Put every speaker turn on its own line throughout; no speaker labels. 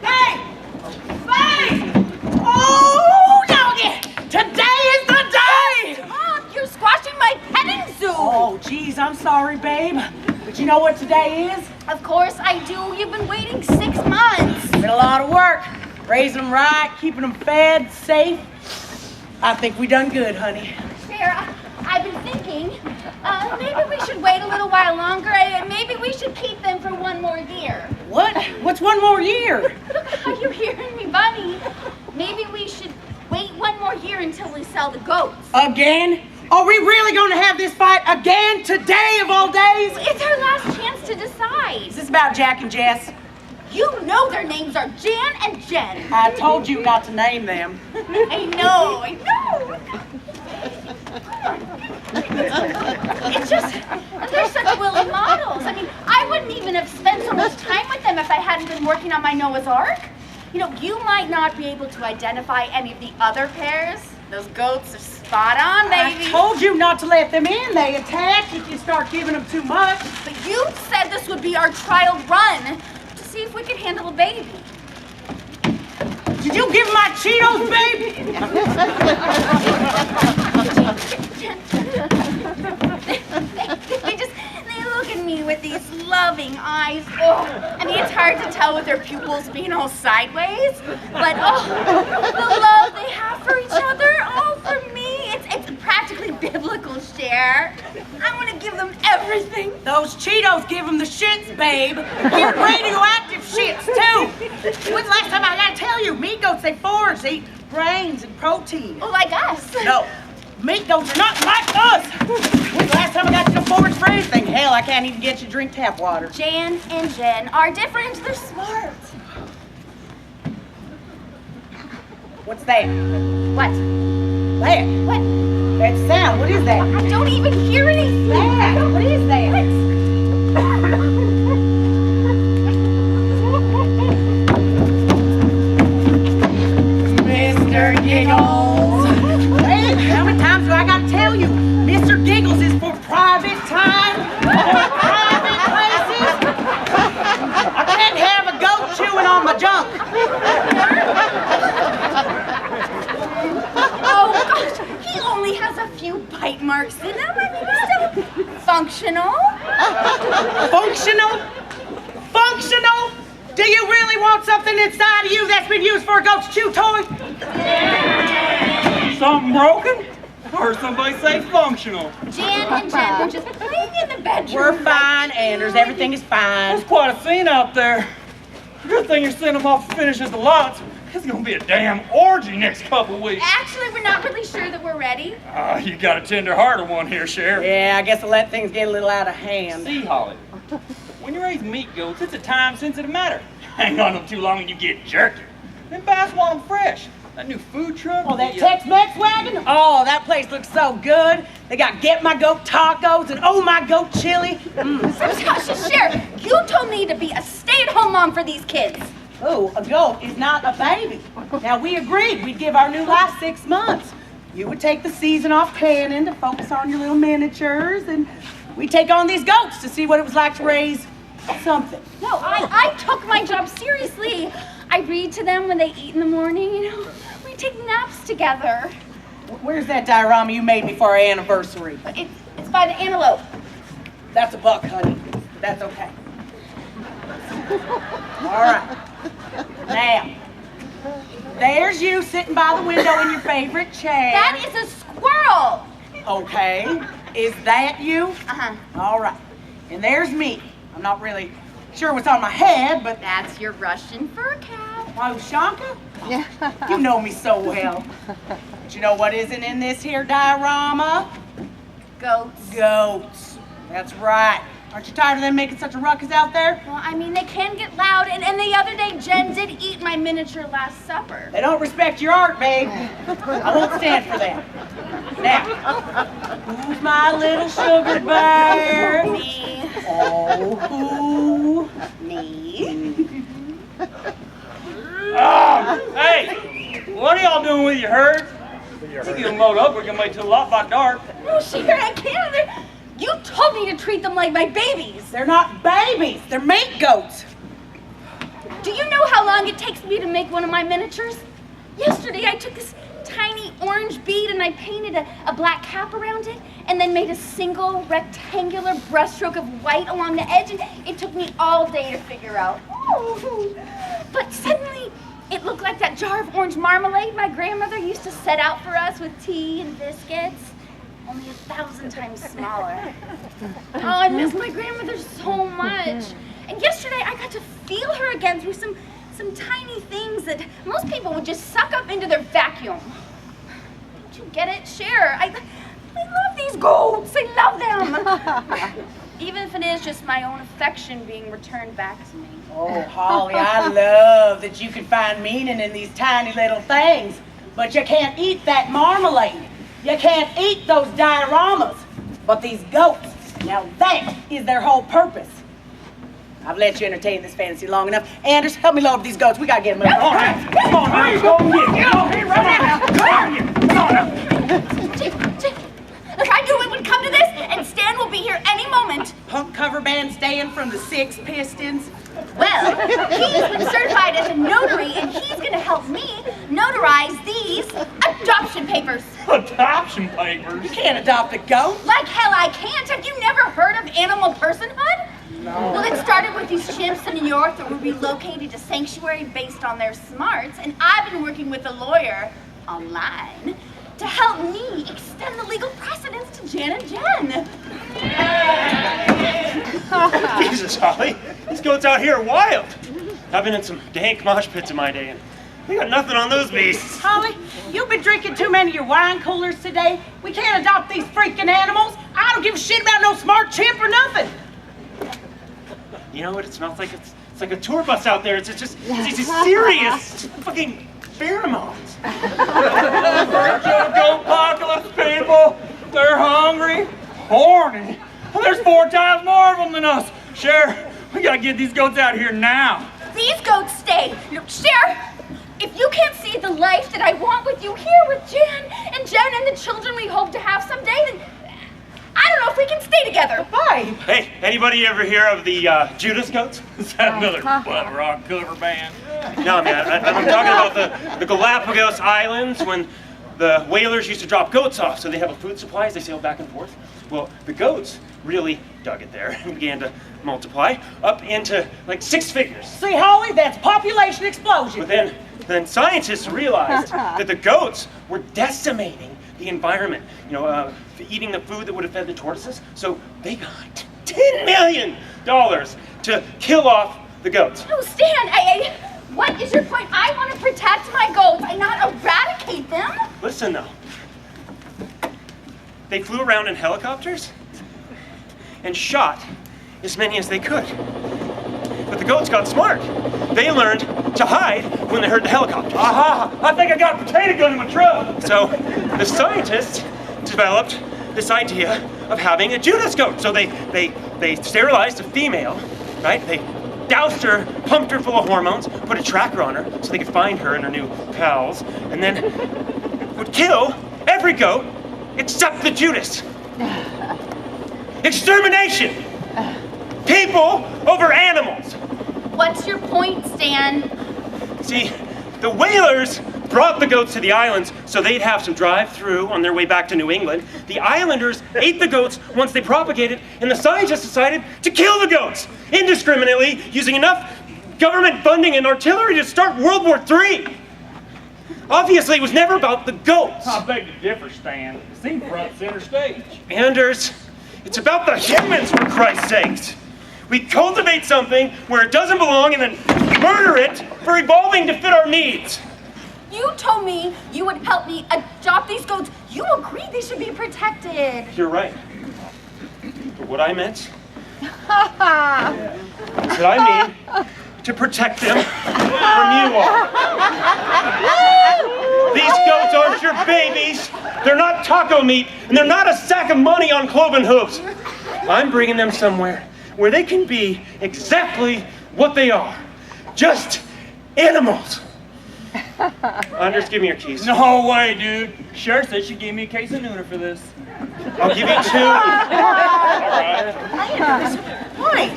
Hey! Hey! Oh, doggy! Today is the day!
Mom, you're squashing my petting zoo!
Oh, geez, I'm sorry, babe. But you know what today is?
Of course I do. You've been waiting 6 months.
Been a lot of work. Raising them right, keeping them fed, safe. I think we done good, honey.
Sarah, I've been thinking, maybe we should wait a little while longer. Maybe we should keep them for 1 more year.
What? What's 1 more year?
Are you hearing me, Bunny? Maybe we should wait 1 more year until we sell the goats.
Again? Are we really going to have this fight again today of all days?
It's our last chance to decide.
Is this about Jack and Jess?
You know their names are Jan and Jen.
I told you not to name them.
I know. It's just, they're such willing models. I mean, I wouldn't even have spent so much time with them if I hadn't been working on my Noah's Ark. You know, you might not be able to identify any of the other pairs. Those goats are spot on, baby.
I told you not to let them in. They attack if you start giving them too much.
But you said this would be our trial run to see if we could handle a baby.
Did you give my Cheetos, baby?
They look at me with these loving eyes. Oh, I mean, it's hard to tell with their pupils being all sideways, but the love they have for each other, for me, it's practically biblical, Cher. I want to give them everything.
Those Cheetos give them the shits, babe. You're radioactive shits, too. When's the last time I gotta tell you? Meat goats, they forage, they eat brains and protein.
Oh, like us.
No, meat goats are not like us. When's the last time I got you to forage for anything? Hell, I can't even get you to drink tap water.
Jan and Jen are different. They're smart.
What's that?
What?
That.
What?
That sound, what is that?
I don't even hear anything.
That, what is that? Mr. Giggles. Hey, how many times do I gotta tell you? Mr. Giggles is for private time, for private places. I can't have a goat chewing on my junk.
Oh gosh, he only has a few bite marks in him. I mean, he's still functional.
Functional? Functional? Do you really want something inside of you that's been used for a goat's chew toy?
Something broken? I heard somebody say functional.
Jan and Jen were just playing in the bedroom.
We're fine, Anders. Everything is fine.
That's quite a scene out there. Good thing you're sending them off to finish the lots. It's gonna be a damn orgy next couple weeks.
Actually, we're not really sure that we're ready.
You got a tender-hearted one here, Sheriff.
Yeah, I guess I'll let things get a little out of hand.
See, Holly, when you raise meat goats, it's a time-sensitive matter. Hang on them too long and you get jerky. Then buy them while I'm fresh. That new food truck.
Oh, that Tex-Mex wagon? Oh, that place looks so good. They got Get My Goat tacos and Oh My Goat chili.
Sheriff, you told me to be a stay-at-home mom for these kids.
Oh, a goat is not a baby. Now, we agreed we'd give our new life 6 months. You would take the season off canning to focus on your little miniatures, and we'd take on these goats to see what it was like to raise something.
No, I took my job seriously. I read to them when they eat in the morning, you know. We take naps together.
Where's that diorama you made me for our anniversary?
It's by the antelope.
That's a buck, honey. That's okay. All right. Now, there's you sitting by the window in your favorite chair.
That is a squirrel.
Okay. Is that you?
Uh-huh.
All right. And there's me. I'm not really sure what's on my head, but...
That's your Russian fur cap.
Oh, Shanka? Yeah. You know me so well. But you know what isn't in this here diorama?
Goats.
Goats. That's right. Aren't you tired of them making such a ruckus out there?
Well, I mean, they can get loud, and the other day, Jen did eat my miniature Last Supper.
They don't respect your art, babe. I won't stand for that. Now, who's my little sugar bear?
Me.
Oh, who?
Me.
Hey, what are y'all doing with your herd? You get them loaded up, we're gonna wait till the lot by dark.
No, Sharon, I can't. You told me to treat them like my babies.
They're not babies. They're mate goats.
know how long it takes me to make one of my miniatures? Yesterday I took this tiny orange bead and I painted a black cap around it and then made a single rectangular brushstroke of white along the edge, and it took me all day to figure out. But suddenly it looked like that jar of orange marmalade my grandmother used to set out for us with tea and biscuits, only 1,000 times smaller. Oh, I miss my grandmother so much. And yesterday I got to feel her again through some tiny things that most people would just suck up into their vacuum. Don't you get it? Share. I love these goats. I love them. Even if it is just my own affection being returned back to me.
Oh, Holly, I love that you can find meaning in these tiny little things, but you can't eat that marmalade. You can't eat those dioramas. But these goats, now that is their whole purpose. I've let you entertain this fantasy long enough. Anders, help me load these goats. We gotta get them moving.
Come on now. Come on now. Go and get it. Get on here right now. Come on now.
Look, I knew it would come to this, and Stan will be here any moment.
Punk cover band Stan from the Six Pistons.
Well, he's been certified as a notary, and he's gonna help me notarize these adoption papers.
Adoption papers?
You can't adopt a goat.
Like hell I can't. Have you never heard of animal personhood? No. Well, it started with these chimps in New York that were relocated to sanctuary based on their smarts, and I've been working with a lawyer online to help me extend the legal precedence to Jan and Jen.
Jesus, Holly, these goats out here are wild. I've been in some dank mosh pits in my day, and we got nothing on those beasts.
Holly, you've been drinking too many of your wine coolers today. We can't adopt these freaking animals. I don't give a shit about no smart chimp or nothing.
You know what it smells like? It's like a tour bus out there. It's just these serious fucking pheromones.
Go apocalypse people. They're hungry, horny. Well, there's 4 times more of them than us. Sheriff, we gotta get these goats out here now.
These goats stay. Look, Sheriff, if you can't see the life that I want with you here with Jan and the children we hope to have someday, then I don't know if we can stay together.
Hi.
Hey, anybody ever hear of the Judas goats?
Is that another butt rock cover band?
No, man, I'm talking about the Galapagos Islands when the whalers used to drop goats off so they have a food supply as they sail back and forth. Well, the goats really dug it there and began to multiply up into like 6 figures.
See, Holly, that's population explosion.
But then scientists realized that the goats were decimating the environment, eating the food that would have fed the tortoises. So they got $10 million to kill off the goats.
No, Stan, what is your point? I want to protect my goats and not eradicate them.
Listen though, they flew around in helicopters and shot as many as they could. But the goats got smart. They learned to hide when they heard the helicopters.
Aha! I think I got a potato gun in my truck.
So the scientists developed this idea of having a Judas goat. So they sterilized a female, right? They doused her, pumped her full of hormones, put a tracker on her so they could find her and her new pals, and then would kill every goat except the Judas. Extermination! People over animals.
What's your point, Stan?
See, the whalers brought the goats to the islands so they'd have some drive-through on their way back to New England. The islanders ate the goats once they propagated, and the scientists decided to kill the goats indiscriminately, using enough government funding and artillery to start World War III. Obviously, it was never about the goats.
I beg to differ, Stan. It seemed front center stage.
Anders, it's about the humans, for Christ's sakes. We cultivate something where it doesn't belong and then murder it for evolving to fit our needs.
You told me you would help me adopt these goats. You agreed they should be protected.
You're right. But what I meant is that I mean to protect them from you all. These goats aren't your babies. They're not taco meat, and they're not a sack of money on cloven hooves. I'm bringing them somewhere where they can be exactly what they are. Just animals. Anders, give me your keys.
No way, dude. Sheriff said she gave me a case of nooner for this.
I'll give you 2.
Honey,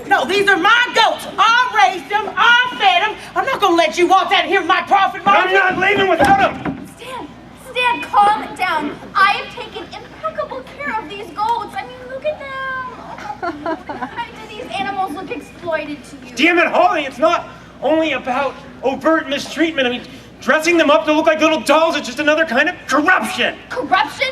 no, these are my goats. I raised them. I let you walk out here with my profit margin?
I'm not leaving without them!
Stan, calm down. I have taken impeccable care of these goats. I mean, look at them. Why do these animals look exploited to you?
Damn it, Holly, it's not only about overt mistreatment. I mean, dressing them up to look like little dolls is just another kind of corruption.
Corruption?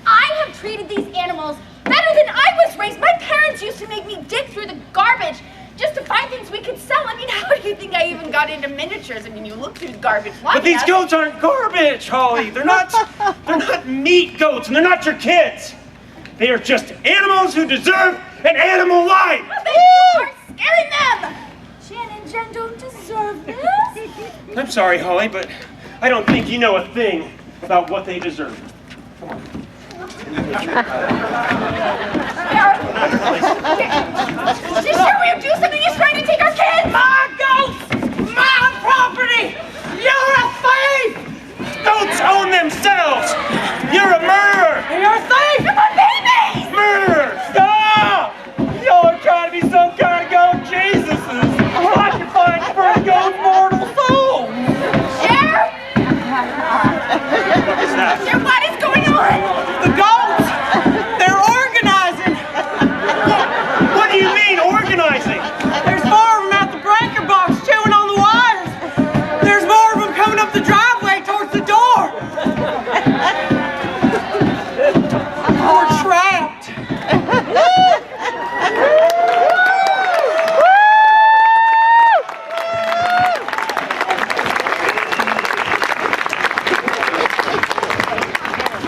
I have treated these animals better than I was raised. My parents used to make me dig through the garbage just to find things we could sell. I mean, how do you think I even got into miniatures? I mean, you look through the garbage long
But these
enough.
goats aren't garbage, Holly. They're not meat goats, and they're not your kids. They are just animals who deserve an animal life.
You are scaring them. Jen and Jen don't deserve this.
I'm sorry, Holly, but I don't think you know a thing about what they deserve. Come on.
Sure, we